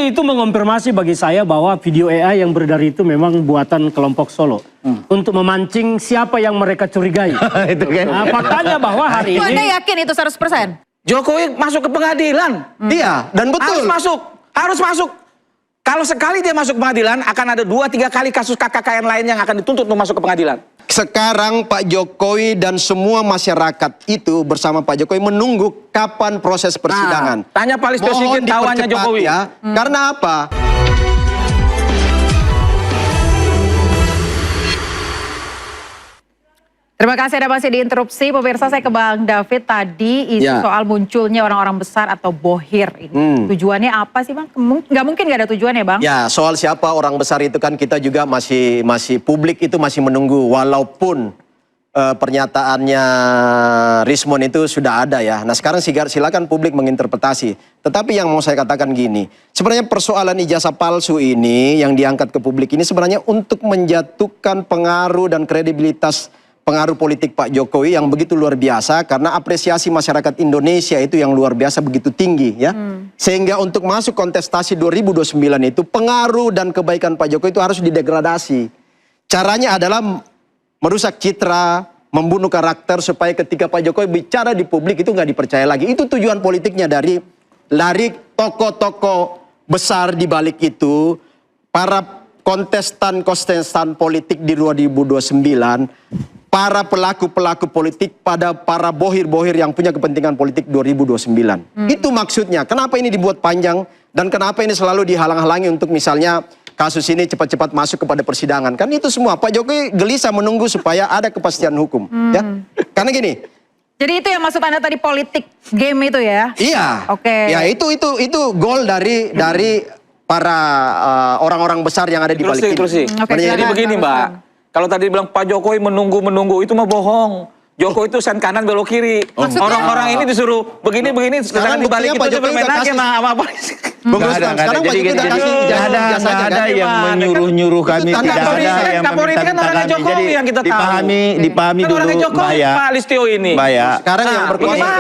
Itu mengonfirmasi bagi saya bahwa video AI yang beredar itu memang buatan kelompok Solo. Untuk memancing siapa yang mereka curigai. Itu kan. Nah, faktanya bahwa hari Anda ini... yakin itu 100%? Jokowi masuk ke pengadilan. Iya, dan betul. Harus masuk. Kalau sekali dia masuk pengadilan, akan ada 2-3 kali kasus KKKN lain yang akan dituntut untuk masuk ke pengadilan. Sekarang Pak Jokowi dan semua masyarakat itu bersama Pak Jokowi menunggu kapan proses persidangan. Tanya Pak Listio Sigit kawannya Jokowi. Ya, karena apa? Terima kasih Anda masih diinterupsi. Pemirsa, saya ke Bang David tadi isu soal munculnya orang-orang besar atau bohir ini. Tujuannya apa sih Bang? Nggak mungkin nggak ada tujuannya Bang? Ya, soal siapa orang besar itu kan kita juga masih publik itu masih menunggu. Walaupun pernyataannya Rismon itu sudah ada ya. Nah sekarang silakan publik menginterpretasi. Tetapi yang mau saya katakan gini, sebenarnya persoalan ijazah palsu ini yang diangkat ke publik ini sebenarnya untuk menjatuhkan pengaruh dan kredibilitas pengaruh politik Pak Jokowi yang begitu luar biasa karena apresiasi masyarakat Indonesia itu yang luar biasa begitu tinggi ya. Sehingga untuk masuk kontestasi 2029 itu pengaruh dan kebaikan Pak Jokowi itu harus didegradasi. Caranya adalah merusak citra, membunuh karakter supaya ketika Pak Jokowi bicara di publik itu nggak dipercaya lagi. Itu tujuan politiknya dari tokoh-tokoh besar di balik itu, para kontestan politik di 2029, para pelaku-pelaku politik, pada para bohir-bohir yang punya kepentingan politik 2029. Itu maksudnya. Kenapa ini dibuat panjang dan kenapa ini selalu dihalang-halangi untuk misalnya kasus ini cepat-cepat masuk kepada persidangan. Kan itu semua. Pak Jokowi gelisah menunggu supaya ada kepastian hukum. Ya. Karena gini. Jadi itu yang maksud Anda tadi politik game itu ya? Iya. Oke. Ya itu goal dari para orang-orang besar yang ada di balik ini. Jadi begini Mbak. Kalau tadi bilang Pak Jokowi menunggu itu mah bohong. Jokowi itu sen kanan belok kiri. Orang-orang ini disuruh begini-begini. Sekarang dibalik itu dia bermain lagi sama apa? Sekarang Pak Jokowi udah kasih nggak ada yang menyuruh-nyuruh kami. Tidak ada yang meminta kami. Jadi dipahami dulu Mbak ya. Pak Listio ini. Mbak ya. Sekarang yang berkuasa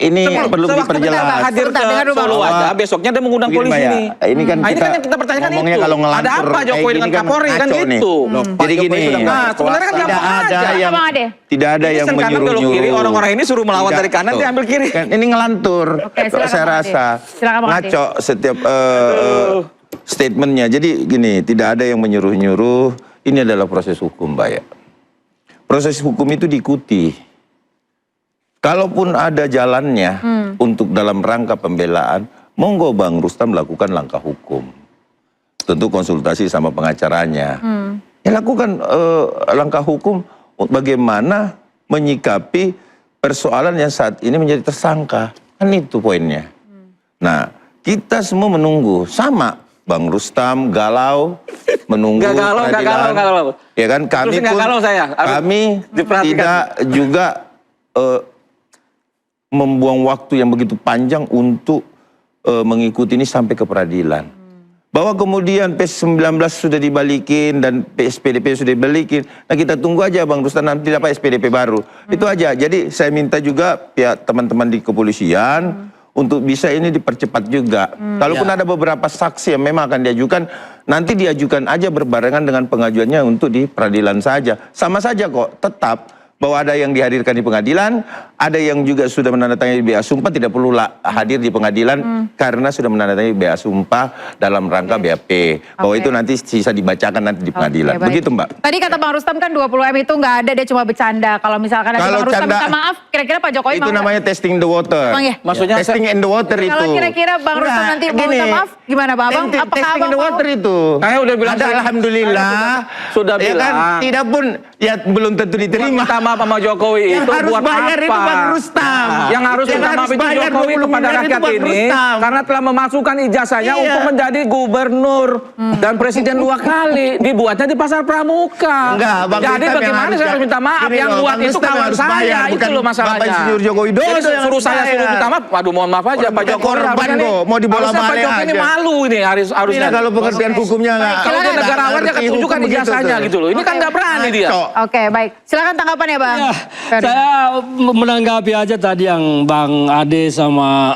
ini perlu diperjelas. Hadir ke Solo aja, besoknya dia mengundang polisi ini. Ini kan kita pertanyakan ngomongnya itu. kalau ngelantur. Ada apa Jokowi dengan Kapolri kan gitu. Jadi gini. Sebenarnya kan gampang aja. Tidak ada yang menyuruh-nyuruh. Orang-orang ini suruh melawan dari kanan, dia ambil kiri. Ini ngelantur, saya rasa. Ngaco setiap statementnya. Jadi gini, tidak ada yang menyuruh-nyuruh. Ini adalah proses hukum, Mbak ya. Proses hukum itu diikuti. Kalaupun ada jalannya untuk dalam rangka pembelaan, monggo Bang Rustam lakukan langkah hukum. Tentu konsultasi sama pengacaranya. Ya lakukan langkah hukum bagaimana menyikapi persoalan yang saat ini menjadi tersangka. Kan itu poinnya. Nah, kita semua menunggu. Sama Bang Rustam galau, menunggu peradilan. Ya kan, kami pun kami tidak juga membuang waktu yang begitu panjang untuk mengikuti ini sampai ke peradilan. Bahwa kemudian PS19 sudah dibalikin dan SPDP sudah dibalikin. Nah kita tunggu aja Bang Rustam nanti dapat SPDP baru. Itu aja. Jadi saya minta juga pihak teman-teman di kepolisian untuk bisa ini dipercepat juga. Kalaupun ada beberapa saksi yang memang akan diajukan, nanti diajukan aja berbarengan dengan pengajuannya untuk di peradilan saja. Sama saja kok, tetap bahwa ada yang dihadirkan di pengadilan, ada yang juga sudah menandatangani BA Sumpah, tidak perlu hadir di pengadilan karena sudah menandatangani BA Sumpah dalam rangka BAP. Bahwa itu nanti bisa dibacakan nanti di pengadilan. Begitu Mbak. Tadi kata Bang Rustam kan 20M itu nggak ada, dia cuma bercanda. Kalau misalkan ada Bang Rustam minta maaf, kira-kira Pak Jokowi itu namanya testing the water. Ya? Maksudnya testing in the water itu. Kalau kira-kira Bang Rustam nanti mau minta maaf, gimana Pak Abang? Apakah testing Abang the water itu. Saya udah bilang alhamdulillah. Sudah ya bilang. Kan, tidak pun ya belum tentu diterima. Minta maaf sama Jokowi yang itu harus buat bayar apa? Itu Bang Rustam. Yang harus minta maaf itu Jokowi kepada rakyat ini karena telah memasukkan ijazahnya untuk menjadi gubernur dan presiden 2 kali. Dibuatnya di Pasar Pramuka. Enggak, Bang jadi bagaimana saya harus minta maaf? Yang buat itu kawan saya, itu loh masalahnya. Bapak Insinyur Joko Widodo jadi suruh saya minta maaf. Waduh mohon maaf aja Pak Jokowi. Korban kok, mau dibola balik aja. Pak Jokowi ini malu ini harusnya. Kalau pengertian hukumnya enggak. Kalau dia negarawan dia akan tunjukkan ijazahnya gitu loh. Ini kan enggak berani dia. Oke, baik. Silakan tanggapannya Bang. Saya menanggapi aja tadi yang Bang Ade sama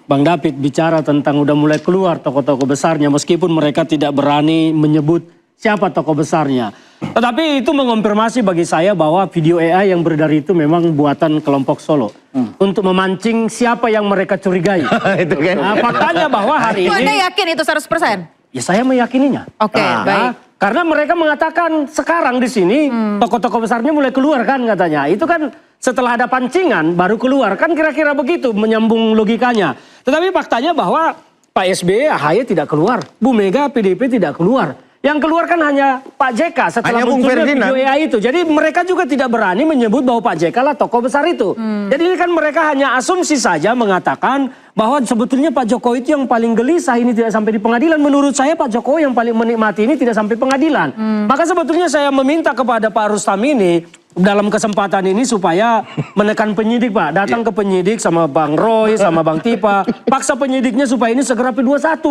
Bang David bicara tentang udah mulai keluar tokoh-tokoh besarnya meskipun mereka tidak berani menyebut siapa tokoh besarnya. Tetapi itu mengonfirmasi bagi saya bahwa video AI yang beredar itu memang buatan kelompok Solo. Untuk memancing siapa yang mereka curigai. Itu kan. Nah, faktanya bahwa hari Itu Anda ini... yakin itu 100%? Ya saya meyakininya. Oke, baik. Karena mereka mengatakan sekarang di sini tokoh-tokoh besarnya mulai keluar kan katanya. Itu kan setelah ada pancingan baru keluar kan kira-kira begitu menyambung logikanya. Tetapi faktanya bahwa Pak SBY, AHY tidak keluar, Bu Mega, PDIP tidak keluar. Yang keluar kan hanya Pak JK setelah Hanya Bung munculnya Ferdinand. video AI itu. Jadi mereka juga tidak berani menyebut bahwa Pak JK lah tokoh besar itu. Jadi ini kan mereka hanya asumsi saja mengatakan bahwa sebetulnya Pak Jokowi itu yang paling gelisah ini tidak sampai di pengadilan. Menurut saya Pak Jokowi yang paling menikmati ini tidak sampai pengadilan. Maka sebetulnya saya meminta kepada Pak Rustam ini dalam kesempatan ini supaya menekan penyidik Pak. Datang ke penyidik sama Bang Roy, sama Bang Tipa. Paksa penyidiknya supaya ini segera P21.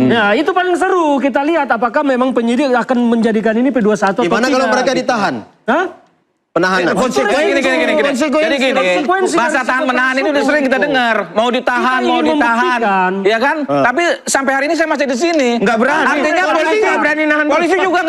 Nah itu paling seru. Kita lihat apakah memang penyidik akan menjadikan ini P21 atau Gimana tidak. kalau mereka ditahan? Hah? Penahanan. Gini. Jadi gini, Konsekuensi bahasa dari tahan menahan ini udah sebuah sering kita hukum. dengar. Mau ditahan, Kita mau ingin ditahan. membuktikan. Ya kan? Tapi sampai hari ini saya masih di sini. Nggak berani. Artinya Polisi polisi nggak berani nahan polisi Rustam. juga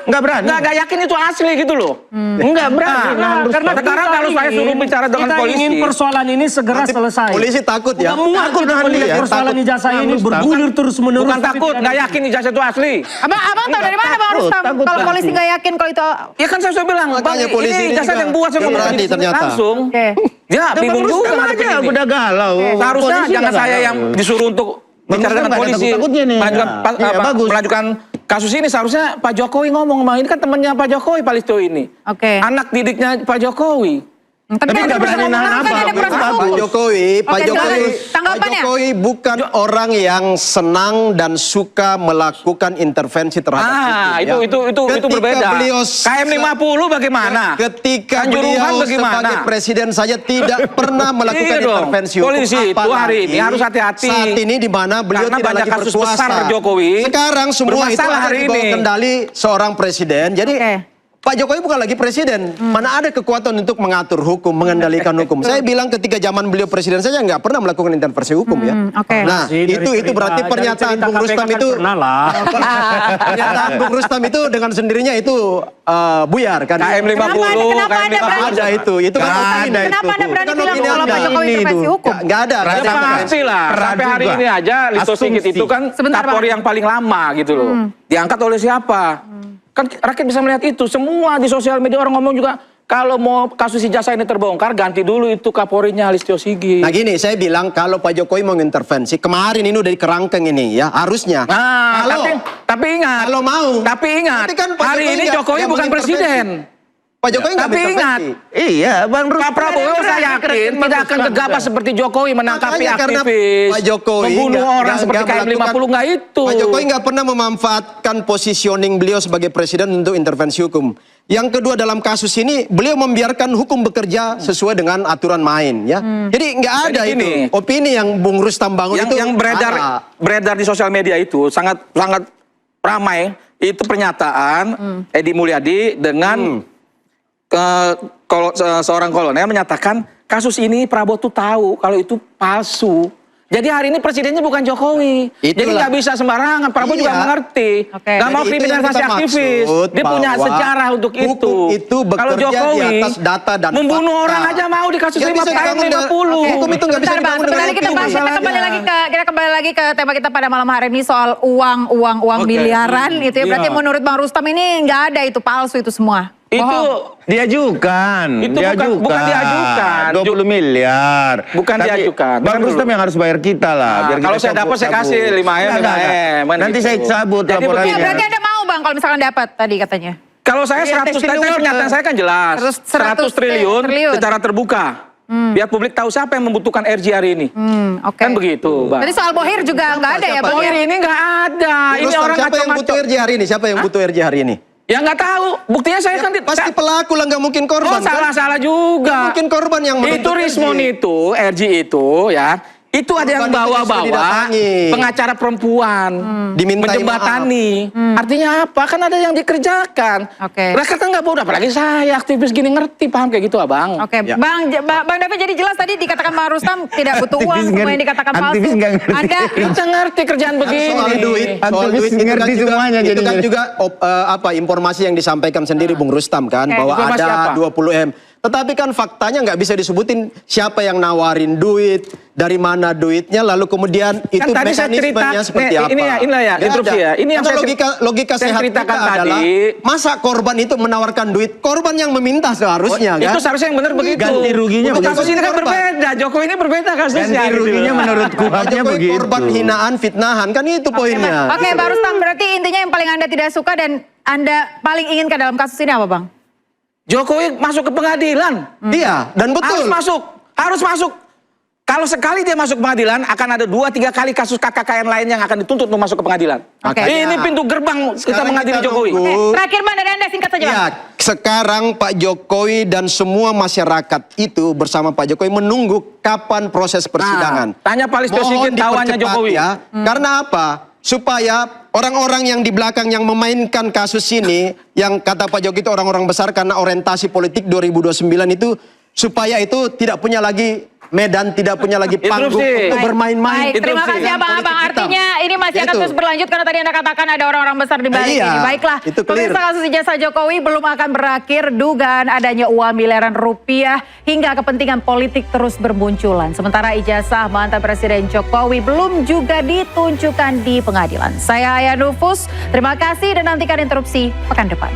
Nggak berani. Nggak yakin itu asli gitu loh. Enggak berani. Karena sekarang kita kalau saya ingin- suruh bicara dengan kita polisi. ingin persoalan ini segera Nanti selesai. polisi takut ya. Udah muak Takut kita nahan melihat dia. persoalan Takut. ijazah ini Rustam. bergulir terus menerus. Bukan takut, nggak yakin ijazah itu asli. Abang tahu dari mana Bang takut, Rustam? takut Kalau pasti. polisi nggak yakin kalau itu... Ya kan saya sudah bilang, Bang, Makanya polisi ini ini ijazah juga yang buat saya nggak ngomong berani di sini ternyata. langsung. Oke. Ya, bingung juga Rustam ngadepin aja ini. udah galau. Seharusnya Polisi jangan nggak saya galau. yang disuruh untuk Bang bicara Rustam dengan nggak ada polisi, takut-takutnya nih. melanjutkan, Iya, bagus. melanjutkan kasus ini. Seharusnya Pak Jokowi ngomong, Bang, ini kan temannya Pak Jokowi, Pak Listo ini. Oke. Anak didiknya Pak Jokowi. Tapi nggak ada berani proses nahan hukum, apa? kan ada proses Pak hukum. Jokowi, Pak Oke, Jokowi, silakan. Pak Tanggapannya? Jokowi bukan orang yang senang dan suka melakukan intervensi terhadap hukum. Itu Ketika berbeda. Beliau KM 50 bagaimana? Ketika Kanjuruhan beliau bagaimana? sebagai presiden saja tidak pernah melakukan Iya dong. intervensi hukum. Polisi itu Apalagi hari ini harus hati-hati. Saat ini di mana beliau Karena tidak banyak lagi kasus berkuasa. besar Jokowi Sekarang semua itu bermasalah ada hari di bawah ini. kendali seorang presiden. Jadi Oke. Pak Jokowi bukan lagi presiden. Mana ada kekuatan untuk mengatur hukum, mengendalikan hukum. Saya bilang ketika zaman beliau presiden saja nggak pernah melakukan intervensi hukum ya. Oke. Nah, Sih, dari itu berarti cerita- pernyataan dari cerita Bung KPK Rustam kan itu pernah lah. pernyataan Bung Rustam itu dengan sendirinya itu buyar kan. KM 50, Kenapa Anda KM berani? 50. Ada itu kan Nggak opini. ada Kenapa Anda berani Bukan bilang opini kalau Pak Anda. Jokowi Ini intervensi itu. hukum? Nggak ada. Ya nggak ada. pasti lah. Pernah Sampai hari juga. ini aja Lito Sigit Asumsi. itu kan Sebentar, Kapolri Bang. yang paling lama gitu loh. Diangkat oleh siapa? Kan rakyat bisa melihat itu. Semua di sosial media orang ngomong juga, kalau mau kasus ijazah ini terbongkar, ganti dulu itu Kapolrinya Listio Sigit. Nah gini, saya bilang kalau Pak Jokowi mau intervensi, kemarin ini udah di kerangkeng ini ya, harusnya. Nah, Kalau- tapi ingat. kalau mau. Tapi ingat, Nanti kan Pak hari Jokowi ini nggak- Jokowi nggak bukan mengintervensi. presiden. Pak Jokowi nggak Tapi intervensi. Iya, Bang Rustam. Pak Prabowo saya yakin tidak akan gegabah seperti Jokowi menangkapi Makanya karena aktivis, Pak Jokowi membunuh nggak- orang nggak- seperti nggak KM 50, nggak itu. Pak Jokowi nggak pernah memanfaatkan positioning beliau sebagai presiden untuk intervensi hukum. Yang kedua dalam kasus ini beliau membiarkan hukum bekerja sesuai dengan aturan main ya. Jadi nggak ada Jadi itu gini, opini yang Bung Rustam bangun itu yang ada. beredar di sosial media itu sangat ramai. Itu pernyataan Edi Mulyadi dengan seorang kolonel menyatakan kasus ini Prabowo tuh tahu kalau itu palsu. Jadi hari ini presidennya bukan Jokowi. Jadi Itulah. nggak bisa sembarangan. Prabowo juga Iya. mengerti. Oke. Nggak mau Jadi itu yang kriminalisasi kita aktivis. maksud Dia punya bahwa sejarah untuk hukum itu bekerja Kalau Jokowi di atas data dan membunuh fakta. orang aja mau di kasus Ya, bisa 50. dibangun dengan- Hukum itu nggak bisa Sebentar, Bang. dibangun dengan Sebentar, kita opini. bahas, kita kembali masalahnya. lagi ke tema kita pada malam hari ini soal uang Oke. miliaran itu ya. Berarti Iya. menurut Bang Rustam ini nggak ada itu, palsu itu semua. Itu Bohong. Diajukan. Itu bukan diajukan. 20 miliar. Bukan Tapi diajukan. Bang Benar Rustam dulu. yang harus bayar kita lah. Nah, biar kita kalau saya dapat, saya kasih 5M, Enggak. 5M, kan Nanti gitu. saya cabut Jadi laporannya. Ya, berarti Anda mau Bang kalau misalkan dapat tadi katanya. Kalau saya Iya, 100, testimoni tadi water. pernyataan saya kan jelas. 100 triliun secara terbuka. Biar publik tahu siapa yang membutuhkan RJ hari ini. Oke. Kan begitu, Bang. Tadi soal Bohir juga nggak ada ya, Siapa? Bang? Bohir ini nggak ada. Ini Rustam, orang siapa yang butuh ngaco-ngaco. RJ hari ini? Siapa yang butuh RJ hari ini? Ya nggak tahu. Buktinya saya kan Pasti pelaku lah, nggak mungkin korban salah kan? juga. Mungkin korban yang Itu menuntut Rismon RJ. itu, RJ itu ya, Itu ada yang Korban itu justru bawa-bawa didatangi. pengacara perempuan, Dimintai menjembatani. Artinya apa? Kan ada yang dikerjakan. Oke. Mereka kan nggak bodoh, apalagi saya aktivis gini ngerti, paham kayak gitu abang. Oke, Ya. Bang David jadi jelas tadi dikatakan Bang Rustam tidak butuh uang, Aktivis semua yang dikatakan palsu. aktivis nggak ngerti. Anda Kita ngerti kerjaan begini. Soal duit, Aktivis itu kan ngerti juga, semuanya itu kan jadinya. juga informasi yang disampaikan sendiri Bung Rustam kan, Oke. bahwa Informasi ada apa? 20 M. Tetapi kan faktanya nggak bisa disebutin siapa yang nawarin duit, dari mana duitnya, lalu kemudian itu tadi saya mekanismenya cerita, seperti ini apa. ya, Nggak interupsi ada. ya. Ini yang Karena saya- logika saya sehat ceritakan kita adalah, tadi. masa korban itu menawarkan duit, korban yang meminta seharusnya kan. Itu seharusnya yang benar begitu. Ganti ruginya Untuk begitu. kasus ini kan Korban. berbeda. Jokowi ini berbeda kasusnya. Ganti gitu ruginya loh. menurut Pak kuhapnya Jokowi begitu. korban hinaan, fitnahan, kan itu poinnya. Oke, Bang Rustam, berarti intinya yang paling Anda tidak suka dan Anda paling inginkan dalam kasus ini apa, Bang? Jokowi masuk ke pengadilan. Iya, dan betul. Harus masuk. Kalau sekali dia masuk pengadilan, akan ada 2-3 kali kasus KKKN lain yang akan dituntut untuk masuk ke pengadilan. Oke. Ini pintu gerbang kita Sekarang mengadili kita Jokowi. nunggu. Oke, terakhir Bang dari Anda singkat saja, Bang. Ya, sekarang Pak Jokowi dan semua masyarakat itu bersama Pak Jokowi menunggu kapan proses persidangan. tanya Pak Listio Mohon Sigit tawannya dipercepat Jokowi. Ya, karena apa? Supaya orang-orang yang di belakang yang memainkan kasus ini, yang kata Pak Jokowi itu orang-orang besar karena orientasi politik 2029 itu, supaya itu tidak punya lagi medan, tidak punya lagi panggung Interupsi. untuk bermain-main. Baik, terima Interupsi. kasih Abang. Politik hitam. Artinya ini masih akan Itu. terus berlanjut karena tadi Anda katakan ada orang-orang besar di balik Iya, ini. Baiklah, itu clear. pemirsa kasus ijazah Jokowi belum akan berakhir. Dugaan adanya uang miliaran rupiah hingga kepentingan politik terus bermunculan. Sementara ijazah mantan Presiden Jokowi belum juga ditunjukkan di pengadilan. Saya Aya Nufus, terima kasih dan nantikan interupsi pekan depan.